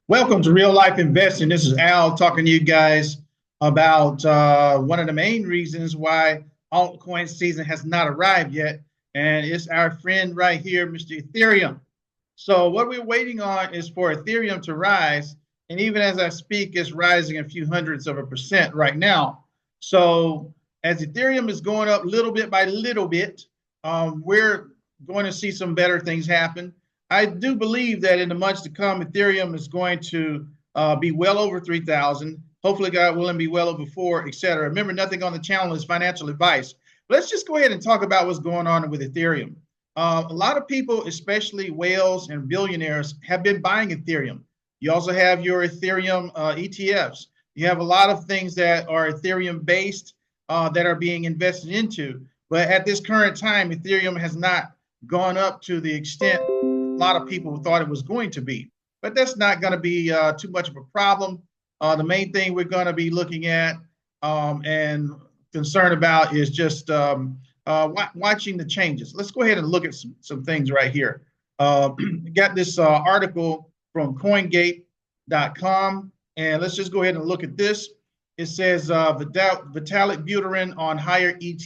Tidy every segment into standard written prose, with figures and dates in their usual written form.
Welcome to Real Life Investing. This is Al talking to you guys about one of the main reasons why altcoin season has not arrived yet, and it's our friend right here, Mr. Ethereum. So what we're waiting on is for Ethereum to rise, and even as I speak, it's rising a few hundredths of a percent right now. So as Ethereum is going up little bit by little bit, we're going to see some better things happen. I do believe that in the months to come, Ethereum is going to be well over 3,000. Hopefully, God willing, be well over 4, etc. Remember, nothing on the channel is financial advice. But let's just go ahead and talk about what's going on with Ethereum. A lot of people, especially whales and billionaires, have been buying Ethereum. You also have your Ethereum ETFs. You have a lot of things that are Ethereum based that are being invested into. But at this current time, Ethereum has not gone up to the extent a lot of people thought it was going to be. But that's not going to be too much of a problem. The main thing we're going to be looking at and concerned about is just watching the changes. Let's go ahead and look at some things right here. Got this article from CoinGate.com, and let's just go ahead and look at this. It says Vitalik Buterin on higher ETH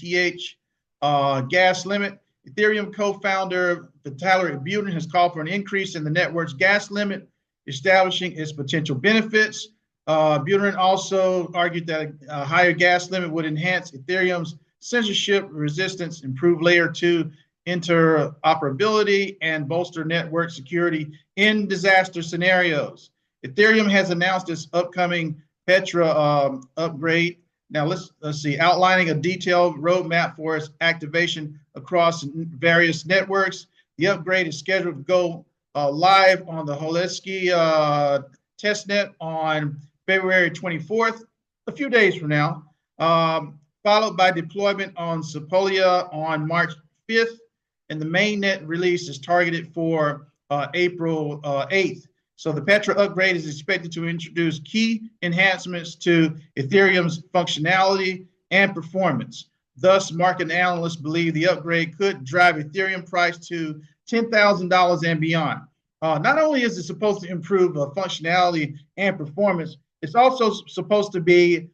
gas limit. Ethereum co-founder Vitalik Buterin has called for an increase in the network's gas limit, establishing its potential benefits. Buterin also argued that a higher gas limit would enhance Ethereum's censorship resistance, improve layer 2 interoperability, and bolster network security in disaster scenarios. Ethereum has announced its upcoming Petra upgrade. Now let's see, outlining a detailed roadmap for its activation across various networks. The upgrade is scheduled to go live on the Holesky testnet on February 24th, a few days from now, followed by deployment on Sepolia on March 5th, and the mainnet release is targeted for April 8th. So the Petra upgrade is expected to introduce key enhancements to Ethereum's functionality and performance. Thus, market analysts believe the upgrade could drive Ethereum price to $10,000 and beyond. Not only is it supposed to improve functionality and performance, it's also supposed to be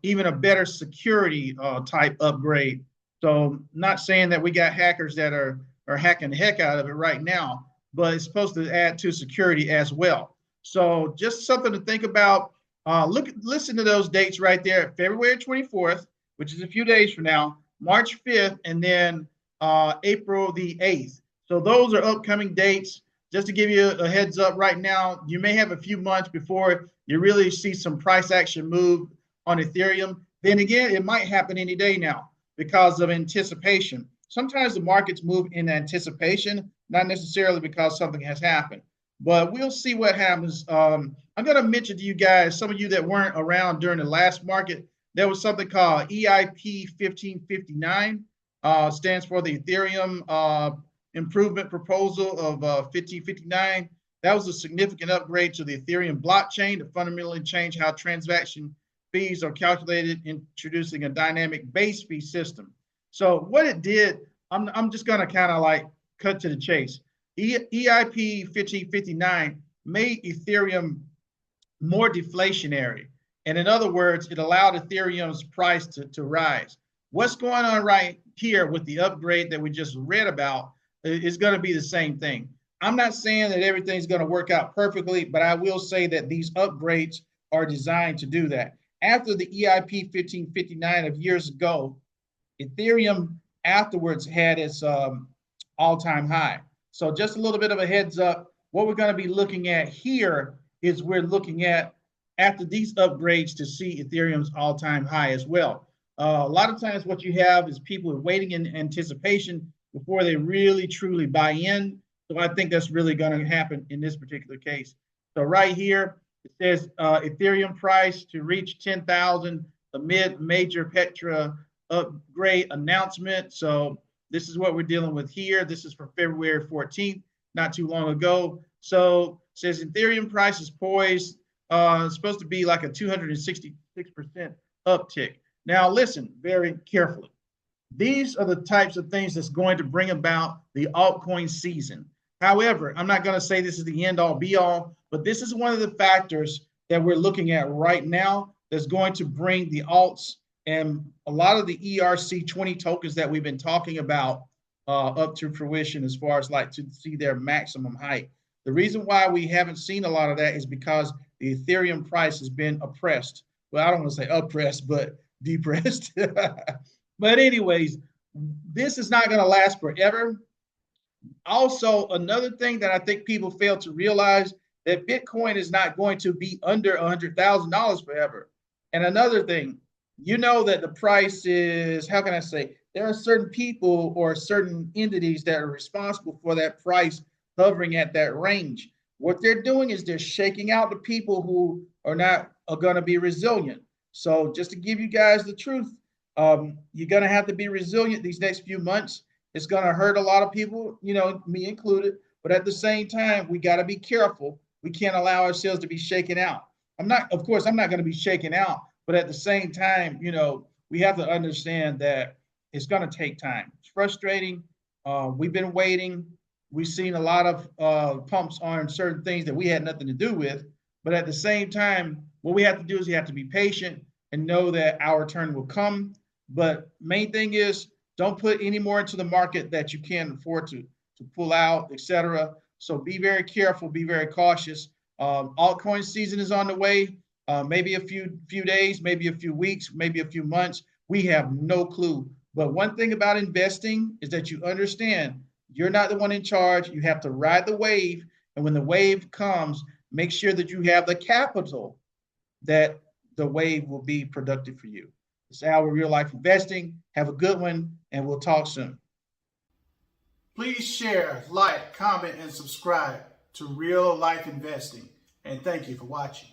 even a better security type upgrade. So not saying that we got hackers that are hacking the heck out of it right now, but it's supposed to add to security as well. So just something to think about. Listen to those dates right there: February 24th, which is a few days from now, March 5th, and then April the 8th. So those are upcoming dates. Just to give you a heads up right now, you may have a few months before you really see some price action move on Ethereum. Then again, it might happen any day now because of anticipation. Sometimes the markets move in anticipation, not necessarily because something has happened, but we'll see what happens. I'm going to mention to you guys, some of you that weren't around during the last market, there was something called EIP 1559, stands for the Ethereum Improvement Proposal of 1559. That was a significant upgrade to the Ethereum blockchain to fundamentally change how transaction fees are calculated, introducing a dynamic base fee system. So what it did, I'm just going to kind of like cut to the chase. EIP 1559 made Ethereum more deflationary. And in other words, it allowed Ethereum's price to rise. What's going on right here with the upgrade that we just read about is going to be the same thing. I'm not saying that everything's going to work out perfectly, but I will say that these upgrades are designed to do that. After the EIP 1559 of years ago, Ethereum afterwards had its all-time high. So just a little bit of a heads up, what we're going to be looking at here is we're looking at after these upgrades to see Ethereum's all-time high as well. A lot of times what you have is people are waiting in anticipation before they really truly buy in. So I think that's really going to happen in this particular case. So right here, it says Ethereum price to reach 10,000 amid major Petra upgrade announcement. So this is what we're dealing with here. This is from February 14th, not too long ago. So it says Ethereum price is poised. It's supposed to be like a 266% uptick. Now listen very carefully. These are the types of things that's going to bring about the altcoin season. However, I'm not going to say this is the end all be all, but this is one of the factors that we're looking at right now that's going to bring the alts and a lot of the ERC20 tokens that we've been talking about up to fruition as far as like to see their maximum height. The reason why we haven't seen a lot of that is because the Ethereum price has been oppressed. Well, I don't want to say oppressed, but depressed. But anyways, this is not going to last forever. Also, another thing that I think people fail to realize that Bitcoin is not going to be under $100,000 forever. And another thing, you know that the price is, how can I say, there are certain people or certain entities that are responsible for that price hovering at that range. What they're doing is they're shaking out the people who are going to be resilient. So just to give you guys the truth, you're going to have to be resilient these next few months. It's going to hurt a lot of people, you know, me included. But at the same time, we got to be careful. We can't allow ourselves to be shaken out. Of course, I'm not going to be shaken out. But at the same time, you know, we have to understand that it's going to take time. It's frustrating. We've been waiting. We've seen a lot of pumps on certain things that we had nothing to do with. But at the same time, what we have to do is we have to be patient and know that our turn will come. But main thing is, don't put any more into the market that you can't afford to pull out, etc. So be very careful, be very cautious. Altcoin season is on the way. Maybe a few days, maybe a few weeks, maybe a few months. We have no clue. But one thing about investing is that you understand you're not the one in charge. You have to ride the wave. And when the wave comes, make sure that you have the capital that the wave will be productive for you. It's our real life investing. Have a good one, and we'll talk soon. Please share, like, comment, and subscribe to Real Life Investing. And thank you for watching.